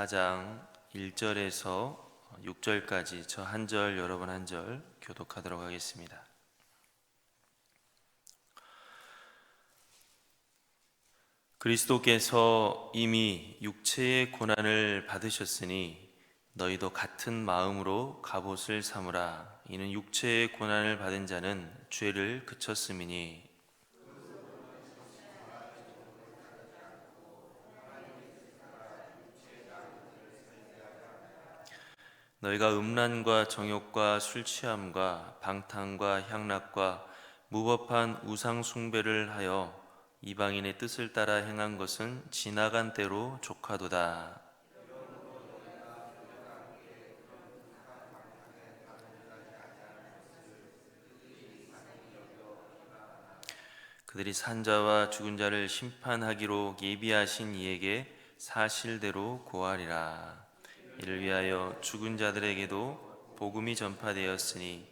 4장 1절에서 6절까지 저 한 절 여러분 한 절 교독하도록 하겠습니다. 그리스도께서 이미 육체의 고난을 받으셨으니 너희도 같은 마음으로 갑옷을 삼으라. 이는 육체의 고난을 받은 자는 죄를 그쳤음이니 너희가 음란과 정욕과 술 취함과 방탕과 향락과 무법한 우상 숭배를 하여 이방인의 뜻을 따라 행한 것은 지나간 때로 족하도다. 그들이 산자와 죽은 자를 심판하기로 예비하신 이에게 사실대로 고하리라. 이를 위하여 죽은 자들에게도 복음이 전파되었으니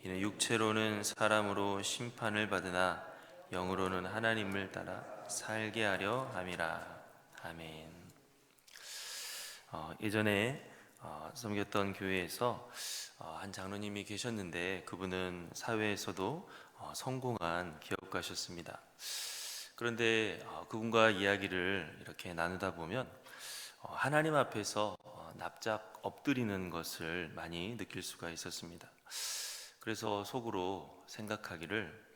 이는 육체로는 사람으로 심판을 받으나 영으로는 하나님을 따라 살게 하려 함이라. 아멘. 예전에 섬겼던 교회에서 한 장로님이 계셨는데 그분은 사회에서도 성공한 기업가셨습니다. 그런데 그분과 이야기를 이렇게 나누다 보면 하나님 앞에서 납작 엎드리는 것을 많이 느낄 수가 있었습니다. 그래서 속으로 생각하기를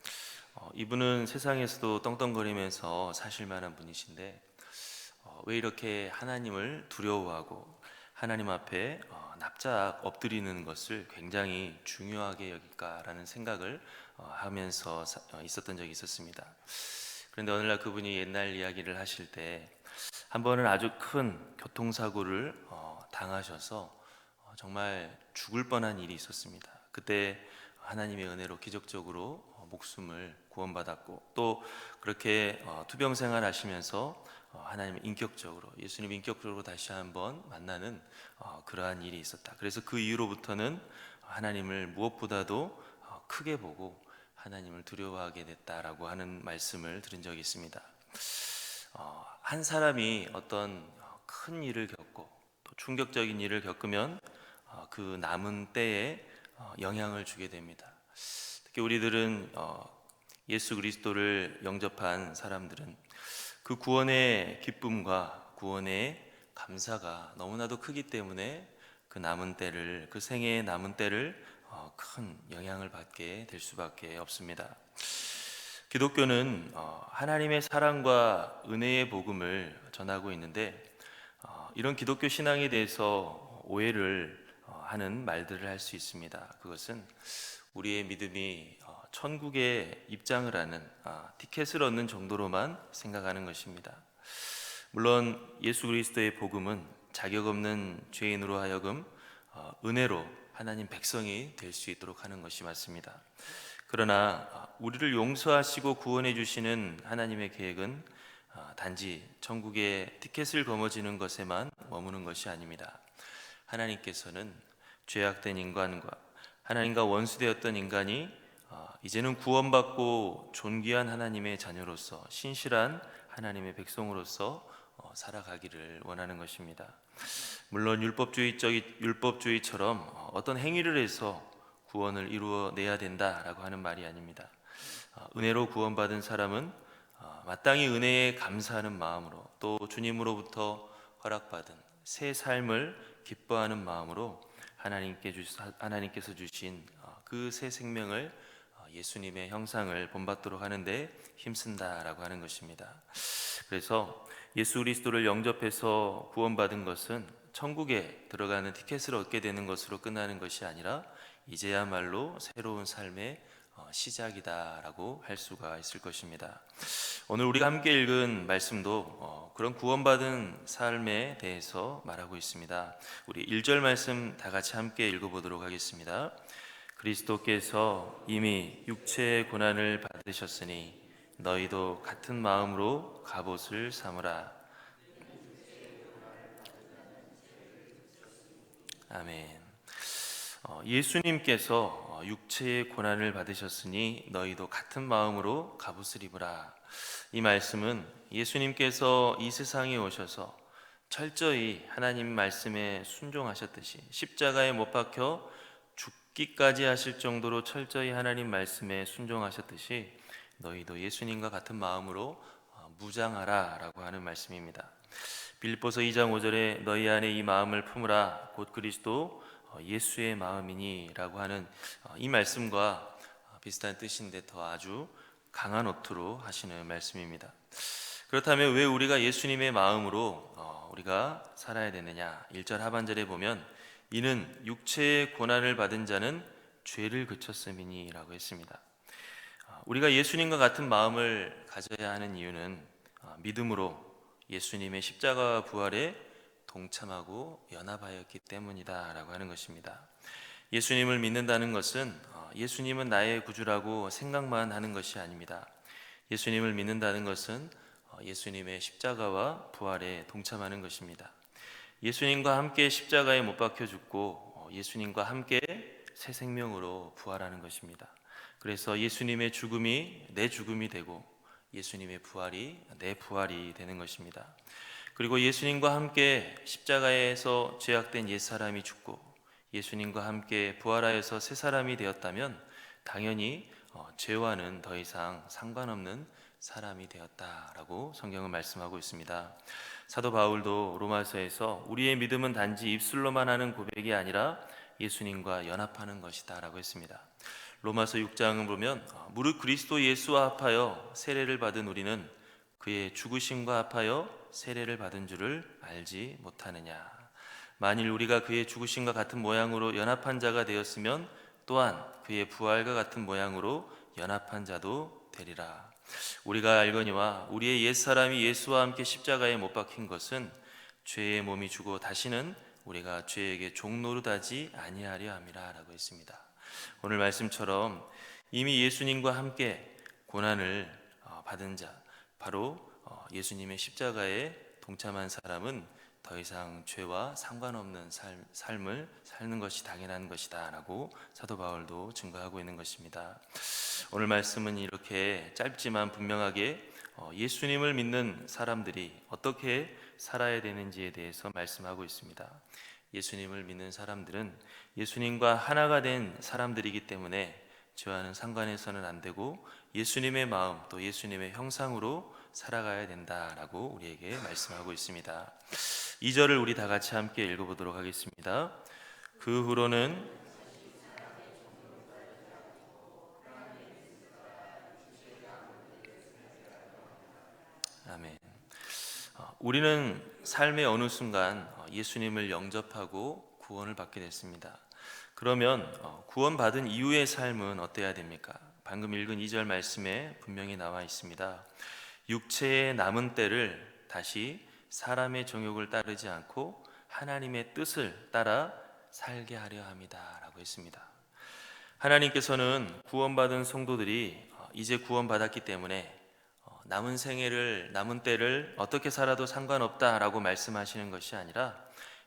이분은 세상에서도 떵떵거리면서 사실 만한 분이신데 왜 이렇게 하나님을 두려워하고 하나님 앞에 납작 엎드리는 것을 굉장히 중요하게 여길까라는 생각을 하면서 있었던 적이 있었습니다. 그런데 어느 날 그분이 옛날 이야기를 하실 때 한 번은 아주 큰 교통사고를 당하셔서 정말 죽을 뻔한 일이 있었습니다. 그때 하나님의 은혜로 기적적으로 목숨을 구원받았고 또 그렇게 투병생활 하시면서 하나님을 인격적으로 예수님 인격적으로 다시 한번 만나는 그러한 일이 있었다. 그래서 그 이후로부터는 하나님을 무엇보다도 크게 보고 하나님을 두려워하게 됐다라고 하는 말씀을 들은 적이 있습니다. 한 사람이 어떤 큰 일을 겪고 또 충격적인 일을 겪으면 그 남은 때에 영향을 주게 됩니다. 특히 우리들은 예수 그리스도를 영접한 사람들은 그 구원의 기쁨과 구원의 감사가 너무나도 크기 때문에 그 남은 때를 그 생애의 남은 때를 큰 영향을 받게 될 수밖에 없습니다. 기독교는 하나님의 사랑과 은혜의 복음을 전하고 있는데 이런 기독교 신앙에 대해서 오해를 하는 말들을 할 수 있습니다. 그것은 우리의 믿음이 천국에 입장을 하는 티켓을 얻는 정도로만 생각하는 것입니다. 물론 예수 그리스도의 복음은 자격 없는 죄인으로 하여금 은혜로 하나님 백성이 될 수 있도록 하는 것이 맞습니다. 그러나 우리를 용서하시고 구원해 주시는 하나님의 계획은 단지 천국의 티켓을 거머쥐는 것에만 머무는 것이 아닙니다. 하나님께서는 죄악된 인간과 하나님과 원수되었던 인간이 이제는 구원받고 존귀한 하나님의 자녀로서 신실한 하나님의 백성으로서 살아가기를 원하는 것입니다. 물론 율법주의처럼 어떤 행위를 해서 구원을 이루어내야 된다라고 하는 말이 아닙니다. 은혜로 구원받은 사람은 마땅히 은혜에 감사하는 마음으로 또 주님으로부터 허락받은 새 삶을 기뻐하는 마음으로 하나님께서 주신 그 새 생명을 예수님의 형상을 본받도록 하는데 힘쓴다라고 하는 것입니다. 그래서 예수 그리스도를 영접해서 구원받은 것은 천국에 들어가는 티켓을 얻게 되는 것으로 끝나는 것이 아니라 이제야말로 새로운 삶의 시작이다라고 할 수가 있을 것입니다. 오늘 우리가 함께 읽은 말씀도 그런 구원받은 삶에 대해서 말하고 있습니다. 우리 1절 말씀 다 같이 함께 읽어보도록 하겠습니다. 그리스도께서 이미 육체의 고난을 받으셨으니 너희도 같은 마음으로 갑옷을 삼으라. 아멘. 예수님께서 육체의 고난을 받으셨으니 너희도 같은 마음으로 갑옷을 입으라. 이 말씀은 예수님께서 이 세상에 오셔서 철저히 하나님 말씀에 순종하셨듯이 십자가에 못 박혀 죽기까지 하실 정도로 철저히 하나님 말씀에 순종하셨듯이 너희도 예수님과 같은 마음으로 무장하라 라고 하는 말씀입니다. 빌립보서 2장 5절에 너희 안에 이 마음을 품으라 곧 그리스도 예수의 마음이니 라고 하는 이 말씀과 비슷한 뜻인데 더 아주 강한 어투로 하시는 말씀입니다. 그렇다면 왜 우리가 예수님의 마음으로 우리가 살아야 되느냐? 1절 하반절에 보면 이는 육체의 고난을 받은 자는 죄를 그쳤음이니 라고 했습니다. 우리가 예수님과 같은 마음을 가져야 하는 이유는 믿음으로 예수님의 십자가와 부활에 동참하고 연합하였기 때문이다 라고 하는 것입니다. 예수님을 믿는다는 것은 예수님은 나의 구주라고 생각만 하는 것이 아닙니다. 예수님을 믿는다는 것은 예수님의 십자가와 부활에 동참하는 것입니다. 예수님과 함께 십자가에 못 박혀 죽고 예수님과 함께 새 생명으로 부활하는 것입니다. 그래서 예수님의 죽음이 내 죽음이 되고 예수님의 부활이 내 부활이 되는 것입니다. 그리고 예수님과 함께 십자가에서 죄악된 옛사람이 죽고 예수님과 함께 부활하여서 새 사람이 되었다면 당연히 죄와는 더 이상 상관없는 사람이 되었다라고 성경은 말씀하고 있습니다. 사도 바울도 로마서에서 우리의 믿음은 단지 입술로만 하는 고백이 아니라 예수님과 연합하는 것이다 라고 했습니다. 로마서 6장을 보면 무릇 그리스도 예수와 합하여 세례를 받은 우리는 그의 죽으심과 합하여 세례를 받은 줄을 알지 못하느냐. 만일 우리가 그의 죽으심과 같은 모양으로 연합한 자가 되었으면 또한 그의 부활과 같은 모양으로 연합한 자도 되리라. 우리가 알거니와 우리의 옛사람이 예수와 함께 십자가에 못 박힌 것은 죄의 몸이 주고 다시는 우리가 죄에게 종노릇하지 아니하려 함이라 라고 했습니다. 오늘 말씀처럼 이미 예수님과 함께 고난을 받은 자, 바로 예수님의 십자가에 동참한 사람은 더 이상 죄와 상관없는 삶을 사는 것이 당연한 것이다 라고 사도 바울도 증거하고 있는 것입니다. 오늘 말씀은 이렇게 짧지만 분명하게 예수님을 믿는 사람들이 어떻게 살아야 되는지에 대해서 말씀하고 있습니다. 예수님을 믿는 사람들은 예수님과 하나가 된 사람들이기 때문에 죄와는 상관해서는 안 되고 예수님의 마음 또 예수님의 형상으로 살아가야 된다라고 우리에게 말씀하고 있습니다. 2절을 우리 다 같이 함께 읽어보도록 하겠습니다. 그 후로는 아멘. 우리는 삶의 어느 순간 예수님을 영접하고 구원을 받게 됐습니다. 그러면 구원받은 이후의 삶은 어때야 됩니까? 방금 읽은 2절 말씀에 분명히 나와 있습니다. 육체의 남은 때를 다시 사람의 정욕을 따르지 않고 하나님의 뜻을 따라 살게 하려 합니다 라고 했습니다. 하나님께서는 구원받은 성도들이 이제 구원받았기 때문에 남은 때를 어떻게 살아도 상관없다라고 말씀하시는 것이 아니라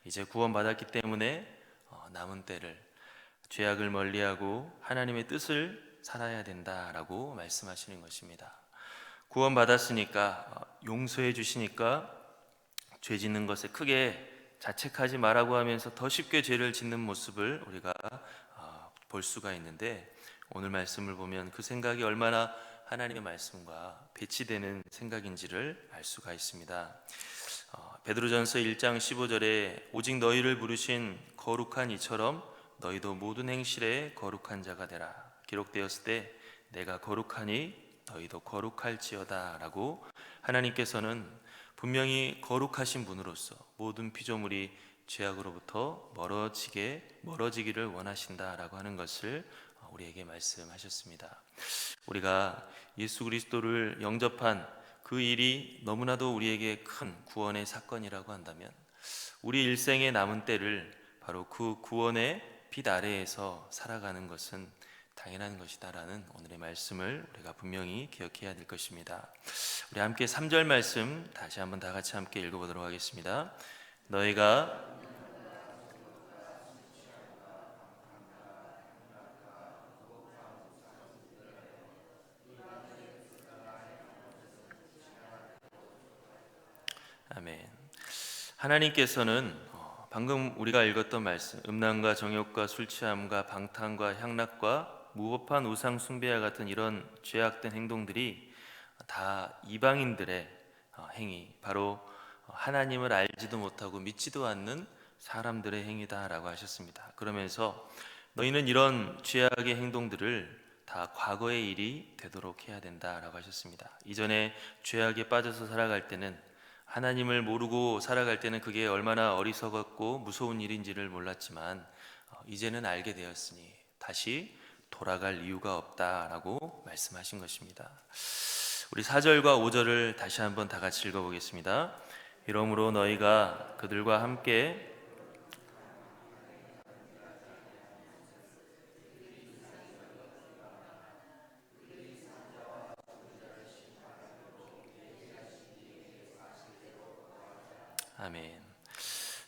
이제 구원받았기 때문에 남은 때를 죄악을 멀리하고 하나님의 뜻을 살아야 된다라고 말씀하시는 것입니다. 구원받았으니까 용서해 주시니까 죄 짓는 것에 크게 자책하지 말라고 하면서 더 쉽게 죄를 짓는 모습을 우리가 볼 수가 있는데 오늘 말씀을 보면 그 생각이 얼마나 하나님의 말씀과 배치되는 생각인지를 알 수가 있습니다. 베드로전서 1장 15절에 오직 너희를 부르신 거룩한 이처럼 너희도 모든 행실에 거룩한 자가 되라 기록되었을 때 내가 거룩하니 너희도 거룩할지어다 라고 하나님께서는 분명히 거룩하신 분으로서 모든 피조물이 죄악으로부터 멀어지기를 원하신다라고 하는 것을 우리에게 말씀하셨습니다. 우리가 예수 그리스도를 영접한 그 일이 너무나도 우리에게 큰 구원의 사건이라고 한다면 우리 일생의 남은 때를 바로 그 구원의 빛 아래에서 살아가는 것은 당연한 것이다라는 오늘의 말씀을 우리가 분명히 기억해야 될 것입니다. 우리 함께 3절 말씀 다시 한번 다 같이 함께 읽어보도록 하겠습니다. 너희가 아멘. 하나님께서는 방금 우리가 읽었던 말씀, 음란과 정욕과 술 취함과 방탕과 향락과 무법한 우상 숭배와 같은 이런 죄악된 행동들이 다 이방인들의 행위, 바로 하나님을 알지도 못하고 믿지도 않는 사람들의 행위다라고 하셨습니다. 그러면서 너희는 이런 죄악의 행동들을 다 과거의 일이 되도록 해야 된다라고 하셨습니다. 이전에 죄악에 빠져서 살아갈 때는, 하나님을 모르고 살아갈 때는 그게 얼마나 어리석었고 무서운 일인지를 몰랐지만 이제는 알게 되었으니 다시 돌아갈 이유가 없다라고 말씀하신 것입니다. 우리 4절과 5절을 다시 한번 다 같이 읽어보겠습니다. 이러므로 너희가 그들과 함께 아멘.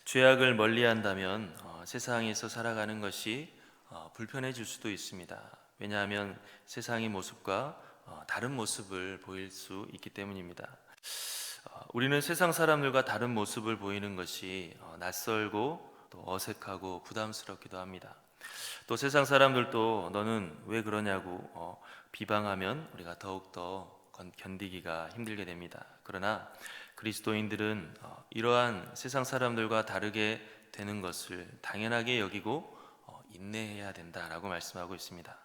죄악을 멀리한다면 세상에서 살아가는 것이 불편해질 수도 있습니다. 왜냐하면 세상의 모습과 다른 모습을 보일 수 있기 때문입니다. 우리는 세상 사람들과 다른 모습을 보이는 것이 낯설고 또 어색하고 부담스럽기도 합니다. 또 세상 사람들도 너는 왜 그러냐고 비방하면 우리가 더욱더 견디기가 힘들게 됩니다. 그러나 그리스도인들은 이러한 세상 사람들과 다르게 되는 것을 당연하게 여기고 인내해야 된다라고 말씀하고 있습니다.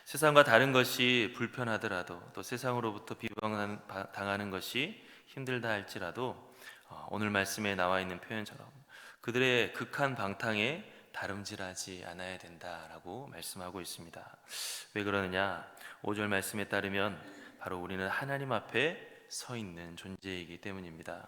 세상과 다른 것이 불편하더라도, 또 세상으로부터 비방당하는 것이 힘들다 할지라도 오늘 말씀에 나와 있는 표현처럼 그들의 극한 방탕에 다름질하지 않아야 된다라고 말씀하고 있습니다. 왜 그러느냐? 5절 말씀에 따르면 바로 우리는 하나님 앞에 서 있는 존재이기 때문입니다.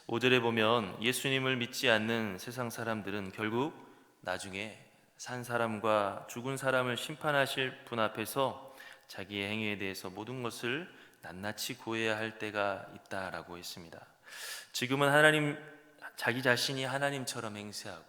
5절에 보면 예수님을 믿지 않는 세상 사람들은 결국 나중에 산 사람과 죽은 사람을 심판하실 분 앞에서 자기의 행위에 대해서 모든 것을 낱낱이 고해야 할 때가 있다라고 했습니다. 지금은 자기 자신이 하나님처럼 행세하고,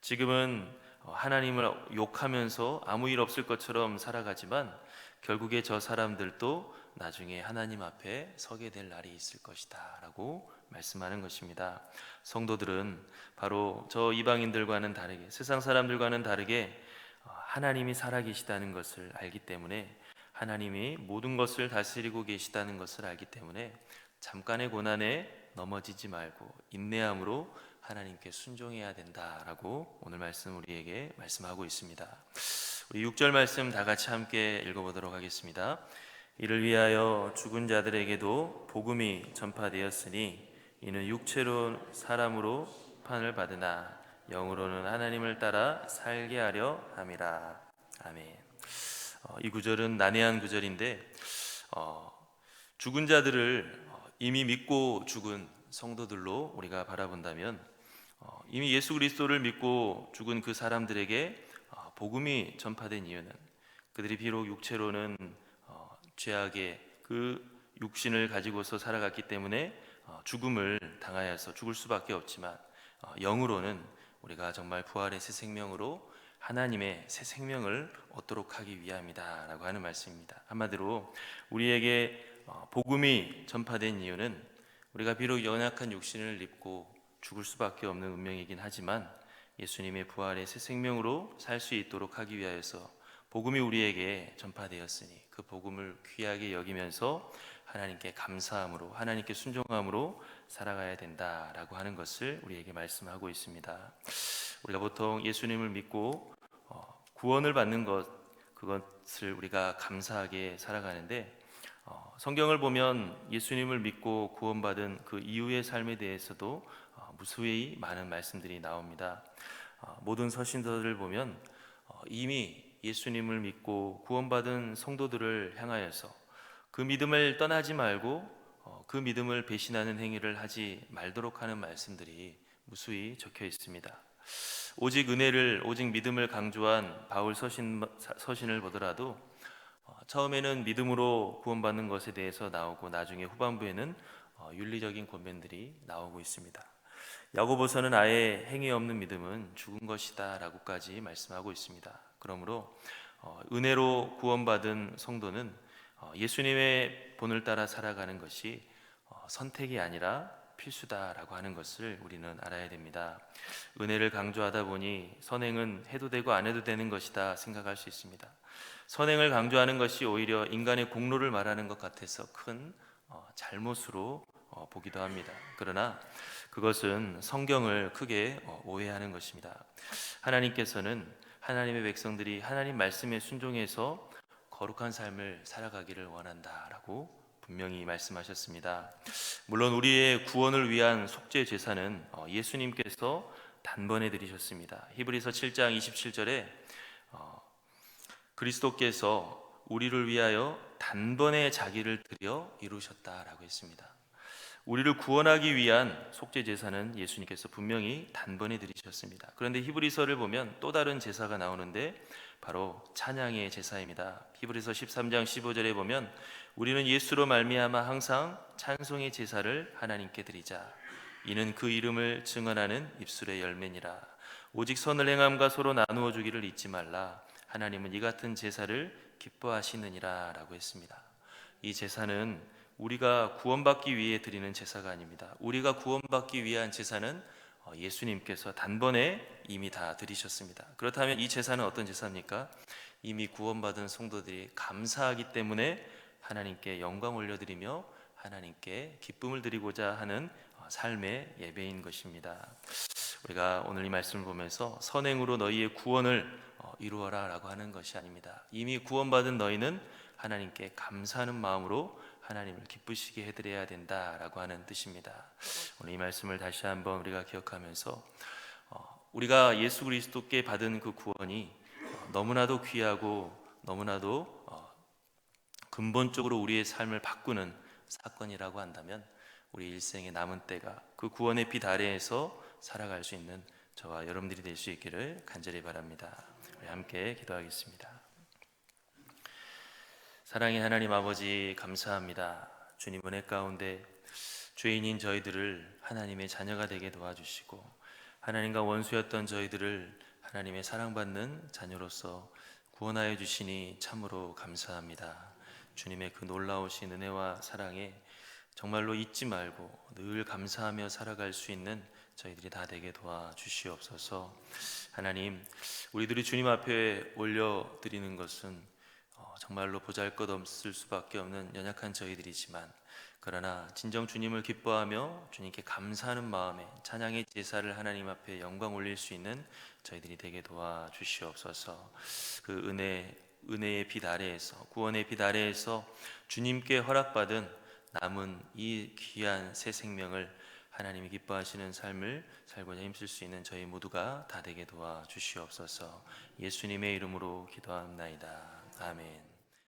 지금은 하나님을 욕하면서 아무 일 없을 것처럼 살아가지만 결국에 저 사람들도 나중에 하나님 앞에 서게 될 날이 있을 것이다 라고 말씀하는 것입니다. 성도들은 바로 저 이방인들과는 다르게, 세상 사람들과는 다르게 하나님이 살아계시다는 것을 알기 때문에, 하나님이 모든 것을 다스리고 계시다는 것을 알기 때문에 잠깐의 고난에 넘어지지 말고 인내함으로 하나님께 순종해야 된다라고 오늘 말씀 우리에게 말씀하고 있습니다. 우리 6절 말씀 다 같이 함께 읽어보도록 하겠습니다. 이를 위하여 죽은 자들에게도 복음이 전파되었으니 이는 육체로 사람으로 판을 받으나 영으로는 하나님을 따라 살게 하려 함이라. 아멘. 이 구절은 난해한 구절인데 죽은 자들을 이미 믿고 죽은 성도들로 우리가 바라본다면, 이미 예수 그리스도를 믿고 죽은 그 사람들에게 복음이 전파된 이유는, 그들이 비록 육체로는 죄악의 그 육신을 가지고서 살아갔기 때문에 죽음을 당하여서 죽을 수밖에 없지만 영으로는 우리가 정말 부활의 새 생명으로 하나님의 새 생명을 얻도록 하기 위함이다 라고 하는 말씀입니다. 한마디로 우리에게 복음이 전파된 이유는 우리가 비록 연약한 육신을 입고 죽을 수밖에 없는 운명이긴 하지만 예수님의 부활의 새 생명으로 살 수 있도록 하기 위하여서 복음이 우리에게 전파되었으니 그 복음을 귀하게 여기면서 하나님께 감사함으로, 하나님께 순종함으로 살아가야 된다라고 하는 것을 우리에게 말씀하고 있습니다. 우리가 보통 예수님을 믿고 구원을 받는 것, 그것을 우리가 감사하게 살아가는데, 성경을 보면 예수님을 믿고 구원받은 그 이후의 삶에 대해서도 무수히 많은 말씀들이 나옵니다. 모든 서신서들을 보면 이미 예수님을 믿고 구원받은 성도들을 향하여서 그 믿음을 떠나지 말고 그 믿음을 배신하는 행위를 하지 말도록 하는 말씀들이 무수히 적혀 있습니다. 오직 은혜를, 오직 믿음을 강조한 바울 서신을 보더라도 처음에는 믿음으로 구원받는 것에 대해서 나오고 나중에 후반부에는 윤리적인 권면들이 나오고 있습니다. 야고보서는 아예 행위 없는 믿음은 죽은 것이다 라고까지 말씀하고 있습니다. 그러므로 은혜로 구원받은 성도는 예수님의 본을 따라 살아가는 것이 선택이 아니라 필수다라고 하는 것을 우리는 알아야 됩니다. 은혜를 강조하다 보니 선행은 해도 되고 안 해도 되는 것이다 생각할 수 있습니다. 선행을 강조하는 것이 오히려 인간의 공로를 말하는 것 같아서 큰 잘못으로 보기도 합니다. 그러나 그것은 성경을 크게 오해하는 것입니다. 하나님께서는 하나님의 백성들이 하나님 말씀에 순종해서 거룩한 삶을 살아가기를 원한다라고 분명히 말씀하셨습니다. 물론 우리의 구원을 위한 속죄 제사는 예수님께서 단번에 드리셨습니다. 히브리서 7장 27절에 그리스도께서 우리를 위하여 단번에 자기를 드려 이루셨다라고 했습니다. 우리를 구원하기 위한 속죄 제사는 예수님께서 분명히 단번에 드리셨습니다. 그런데 히브리서를 보면 또 다른 제사가 나오는데 바로 찬양의 제사입니다. 히브리서 13장 15절에 보면 우리는 예수로 말미암아 항상 찬송의 제사를 하나님께 드리자. 이는 그 이름을 증언하는 입술의 열매니라. 오직 선을 행함과 서로 나누어 주기를 잊지 말라. 하나님은 이 같은 제사를 기뻐하시느니라 라고 했습니다. 이 제사는 우리가 구원받기 위해 드리는 제사가 아닙니다. 우리가 구원받기 위한 제사는 예수님께서 단번에 이미 다 드리셨습니다. 그렇다면 이 제사는 어떤 제사입니까? 이미 구원받은 성도들이 감사하기 때문에 하나님께 영광 올려드리며 하나님께 기쁨을 드리고자 하는 삶의 예배인 것입니다. 우리가 오늘 이 말씀을 보면서 선행으로 너희의 구원을 이루어라 라고 하는 것이 아닙니다. 이미 구원받은 너희는 하나님께 감사하는 마음으로 하나님을 기쁘시게 해드려야 된다라고 하는 뜻입니다. 오늘 이 말씀을 다시 한번 우리가 기억하면서 우리가 예수 그리스도께 받은 그 구원이 너무나도 귀하고 너무나도 근본적으로 우리의 삶을 바꾸는 사건이라고 한다면 우리 일생의 남은 때가 그 구원의 빛 아래에서 살아갈 수 있는 저와 여러분들이 될 수 있기를 간절히 바랍니다. 우리 함께 기도하겠습니다. 사랑의 하나님 아버지, 감사합니다. 주님 은혜 가운데 죄인인 저희들을 하나님의 자녀가 되게 도와주시고 하나님과 원수였던 저희들을 하나님의 사랑받는 자녀로서 구원하여 주시니 참으로 감사합니다. 주님의 그 놀라우신 은혜와 사랑에 정말로 잊지 말고 늘 감사하며 살아갈 수 있는 저희들이 다 되게 도와주시옵소서. 하나님, 우리들이 주님 앞에 올려드리는 것은 정말로 보잘것없을 수밖에 없는 연약한 저희들이지만 그러나 진정 주님을 기뻐하며 주님께 감사하는 마음에 찬양의 제사를 하나님 앞에 영광 올릴 수 있는 저희들이 되게 도와주시옵소서. 그 은혜의 빛 아래에서 구원의 빛 아래에서 주님께 허락받은 남은 이 귀한 새 생명을 하나님이 기뻐하시는 삶을 살고자 힘쓸 수 있는 저희 모두가 다 되게 도와주시옵소서. 예수님의 이름으로 기도합나이다. 아멘.